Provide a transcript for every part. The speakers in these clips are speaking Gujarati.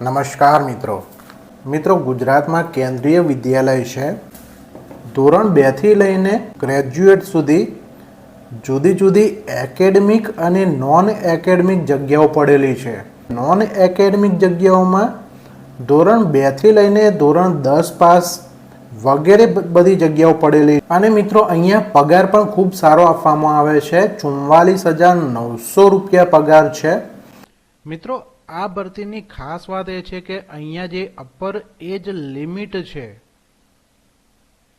નમસ્કાર મિત્રો ગુજરાતમાં કેન્દ્રીય વિદ્યાલય છે. ધોરણ 2 થી લઈને ગ્રેજ્યુએટ સુધી જુદી જુદી એકેડેમિક અને નોન એકેડેમિક જગ્યાઓ પડેલી છે. નોન એકેડેમિક જગ્યાઓમાં ધોરણ 2 થી લઈને ધોરણ 10 પાસ વગેરે બધી જગ્યાઓ પડેલી. અને મિત્રો અહીંયા પગાર પણ ખૂબ સારો આપવામાં આવે છે. 44,900 રૂપિયા પગાર છે. મિત્રો આ ભરતીની ખાસ વાત એ છે કે અહીંયા જે અપર એજ લિમિટ છે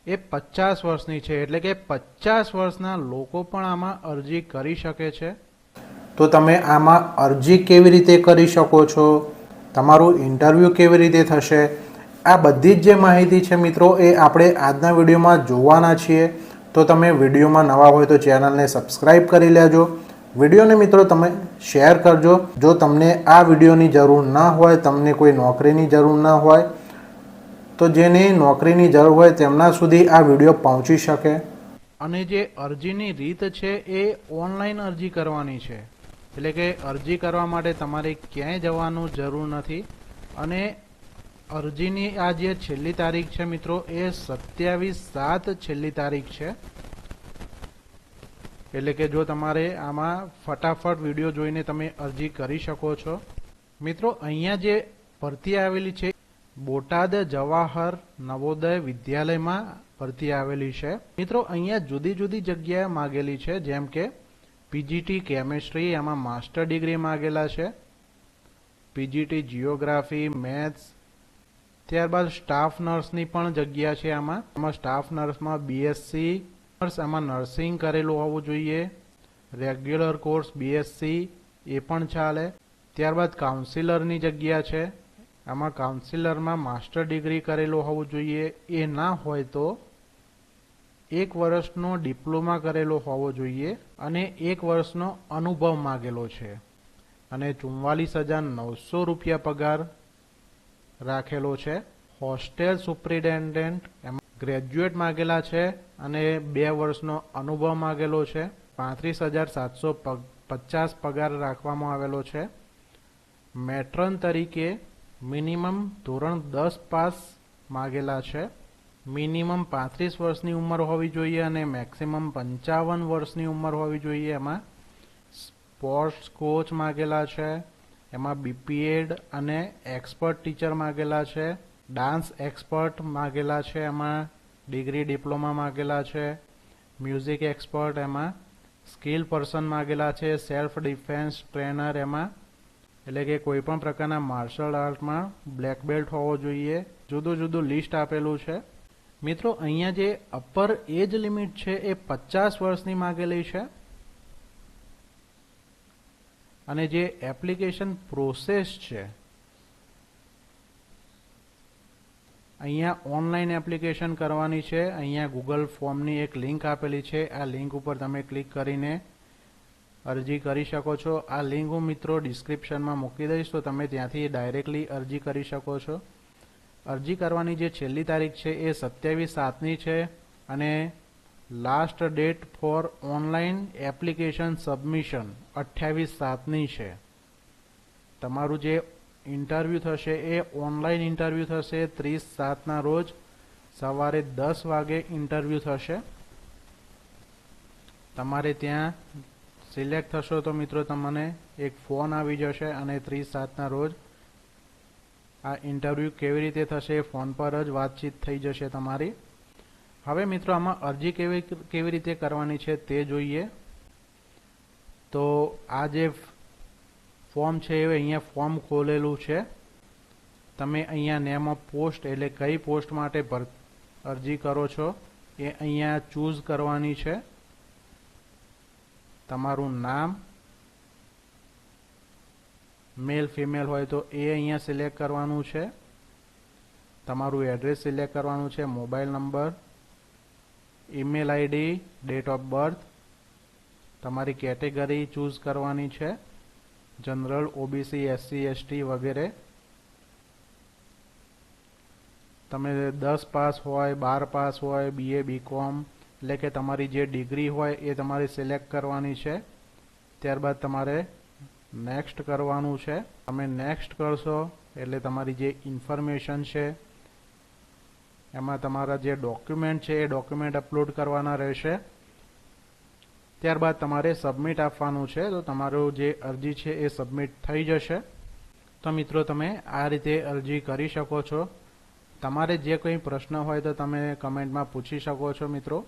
એ 50 વર્ષની છે, એટલે કે 50 વર્ષના લોકો પણ આમાં અરજી કરી શકે છે. તો તમે આમાં અરજી કેવી રીતે કરી શકો છો, તમારું ઇન્ટરવ્યૂ કેવી રીતે થશે, આ બધી જ જે માહિતી છે મિત્રો એ આપણે આજના વિડીયોમાં જોવાના છીએ. તો તમે વિડીયોમાં નવા હોય તો ચેનલને સબસ્ક્રાઈબ કરી લેજો. વિડીયોને મિત્રો તમે શેર કરજો. જો તમને આ વિડીયોની જરૂર ના હોય, તમને કોઈ નોકરીની જરૂર ના હોય, તો જેને નોકરીની જરૂર હોય તેમના સુધી આ વિડીયો પહોંચી શકે. અને જે અરજીની રીત છે એ ઓનલાઈન અરજી કરવાની છે, એટલે કે અરજી કરવા માટે તમારે ક્યાંય જવાનું જરૂર નથી. અને અરજીની આ જે છેલ્લી તારીખ છે મિત્રો એ 27/7 છેલ્લી તારીખ છે. એટલે કે જો તમારે આમાં ફટાફટ વિડીયો જોઈને તમે અરજી કરી શકો છો. મિત્રો અહીંયા જે ભરતી આવેલી છે બોટાદ જવાહર નવોદય વિદ્યાલયમાં ભરતી આવેલી છે. મિત્રો અહીંયા જુદી જુદી જગ્યાએ માગેલી છે, જેમ કે પીજીટી કેમેસ્ટ્રી, એમાં માસ્ટર ડિગ્રી માગેલા છે, પીજીટી જીઓગ્રાફી, મેથ્સ. ત્યારબાદ સ્ટાફ નર્સની પણ જગ્યા છે. આમાં સ્ટાફ નર્સમાં બીએસસી, આમાં નર્સિંગ કરેલું હોવું જોઈએ, રેગ્યુલર કોર્સ બીએસસી એ પણ ચાલે. ત્યારબાદ કાઉન્સિલરની જગ્યા છે. આમાં કાઉન્સિલરમાં માસ્ટર ડિગ્રી કરેલું હોવું જોઈએ. એ ના હોય તો 1 વર્ષનો ડિપ્લોમા કરેલો હોવો જોઈએ અને 1 વર્ષનો અનુભવ માગેલો છે. અને 44,900 રૂપિયા પગાર રાખેલો છે. હોસ્ટેલ સુપ્રિન્ટેન્ડન્ટ એમાં ગ્રેજ્યુએટ માગેલા છે અને 2 વર્ષનો અનુભવ માગેલો છે. 35,750 પગાર રાખવામાં આવેલો છે. મેટ્રન તરીકે મિનિમમ ધોરણ 10 પાસ માગેલા છે. મિનિમમ 35 વર્ષની ઉંમર હોવી જોઈએ અને મેક્સિમમ 55 વર્ષની ઉંમર હોવી જોઈએ. એમાં સ્પોર્ટ્સ કોચ માગેલા છે. એમાં બીપીએડ અને એક્સપર્ટ ટીચર માગેલા છે. ડાન્સ એક્સપર્ટ માગેલા છે. એમાં ડિગ્રી ડિપ્લોમા માગેલા છે. મ્યુઝિક એક્સપર્ટ, એમાં સ્કિલ પર્સન માગેલા છે. સેલ્ફ ડિફેન્સ ટ્રેનર, એમાં એટલે કે કોઈ પણ પ્રકારના માર્શલ આર્ટમાં બ્લેક બેલ્ટ હોવો જોઈએ. જુદું જુદું લિસ્ટ આપેલું છે. મિત્રો અહીંયા જે અપર એજ લિમિટ છે એ 50 વર્ષની માગેલી છે. અને જે એપ્લિકેશન પ્રોસેસ છે અહીંયા ઓનલાઈન એપ્લિકેશન કરવાની છે. અહીંયા ગૂગલ ફોર્મની એક લિંક આપેલી છે. આ લિંક ઉપર તમે ક્લિક કરીને અરજી કરી શકો છો. આ લિંક હું મિત્રો ડિસ્ક્રિપ્શનમાં મૂકી દઈશ, તો તમે ત્યાંથી ડાયરેક્ટલી અરજી કરી શકો છો. અરજી કરવાની જે છેલ્લી તારીખ છે એ 27/7ની છે અને last date for online application submission 28/7ની છે. તમારું જે ઇન્ટરવ્યૂ થશે એ ઓનલાઈન ઇન્ટરવ્યૂ થશે. 30/7ના રોજ સવારે 10 વાગે ઇન્ટરવ્યૂ થશે. તમારે ત્યાં સિલેક્ટ થશો તો મિત્રો તમને એક ફોન આવી જશે અને 30/7ના રોજ આ ઇન્ટરવ્યૂ કેવી રીતે થશે એ ફોન પર જ વાતચીત થઈ જશે તમારી. હવે મિત્રો આમાં અરજી કેવી રીતે કરવાની છે તે જોઈએ. તો આ જે ફોર્મ છે એ અહીંયા ફોર્મ ખોલેલું છે. તમે અહીંયા નેમ ઓફ પોસ્ટ એટલે કઈ પોસ્ટ માટે અરજી કરો છો એ અહીંયા ચૂઝ કરવાની છે. તમારું નામ મેલ ફિમેલ હોય તો એ અહીંયા સિલેક્ટ કરવાનું છે. તમારું એડ્રેસ સિલેક્ટ કરવાનું છે. Mobile number, email ID, date of birth, તમારી કેટેગરી ચૂઝ કરવાની છે. જનરલ, ઓબીસી, એસસી, એસટી વગેરે. તમે 10 પાસ હોય, 12 પાસ હોય, બીએ, બીકોમ, એટલે કે તમારી જે ડિગ્રી હોય એ તમારે સિલેક્ટ કરવાની છે. ત્યારબાદ તમારે નેક્સ્ટ કરવાનું છે. તમે નેક્સ્ટ કરશો એટલે તમારી જે ઇન્ફોર્મેશન છે એમાં તમારા જે ડોક્યુમેન્ટ છે એ ડોક્યુમેન્ટ અપલોડ કરવાના રહેશે. ત્યારબાદ તમારે સબમિટ આપવાનું છે, તો તમારું જે અરજી છે એ સબમિટ થઈ જશે. તો મિત્રો તમે આ રીતે અરજી કરી શકો છો. તમારે જે કોઈ પ્રશ્ન હોય તો તમે કમેન્ટમાં પૂછી શકો છો મિત્રો.